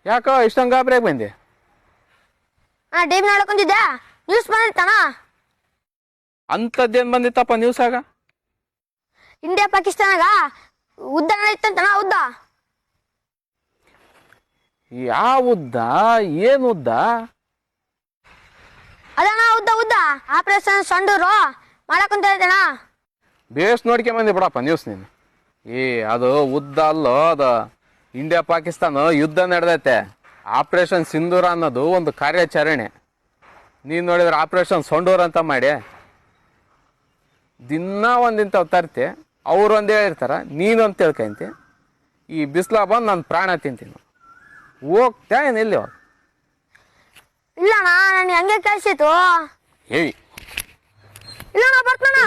ಯಾಕೋ ಇಷ್ಟೊಂದು ಗಾಬರಿಯಾಗಿ ಬಂದೆ? ಟಿವಿ ನೋಡ್ಕೊಂತಿದ್ದೆ, ನ್ಯೂಸ್ ಬಂದಿರ್ತಾನ. ಅಂಥದ್ದೇನು ಬಂದಿತ್ತಪ್ಪ ನ್ಯೂಸಾಗ? ಇಂಡಿಯಾ ಪಾಕಿಸ್ತಾನಾಗ ಯುದ್ಧ ನಡೀತಂತಣ. ಯುದ್ಧ ಯಾವ ಉದ್ದ? ಏನು ಉದ್ದ? ಅದಣ್ಣ ಯುದ್ಧ ಆಪರೇಷನ್ ಸಂಡೂರು ಮಾಡಕ್ಕಂತ ಹೇಳ್ತೇಣ. ಬೇಸ್ ನೋಡ್ಕೊಂಬಂದಿ ಬಿಡಪ್ಪ ನ್ಯೂಸ್ ನೀನು. ಅದು ಉದ್ದ ಅಲ್ಲೋ, ಅದು ಇಂಡಿಯಾ ಪಾಕಿಸ್ತಾನ ಯುದ್ಧ ನಡೆದೈತೆ. ಆಪರೇಷನ್ ಸಿಂಧೂರ ಅನ್ನೋದು ಒಂದು ಕಾರ್ಯಾಚರಣೆ. ನೀನು ನೋಡಿದ್ರೆ ಆಪರೇಷನ್ ಸಂಡೂರ್ ಅಂತ ಮಾಡಿ ದಿನ ಒಂದಿಂತವ್ ತರ್ತಿ. ಅವ್ರು ಒಂದು ಹೇಳಿರ್ತಾರ, ನೀನೊಂದು ತಿಳ್ಕೊಂತಿ. ಈ ಬಿಸಿಲ ಬಂದು ನಾನು ಪ್ರಾಣ ತಿಂತೀನಿ. ಹೋಗ್ತಾ ಏನು ಇಲ್ಲಿ? ಇಲ್ಲಣ್ಣ, ನಾನು ಹಂಗೆ ಕಳ್ಸಿತ್ತು. ಹೇಳಿ ಇಲ್ಲಣ್ಣ, ಬರ್ತಣ್ಣ.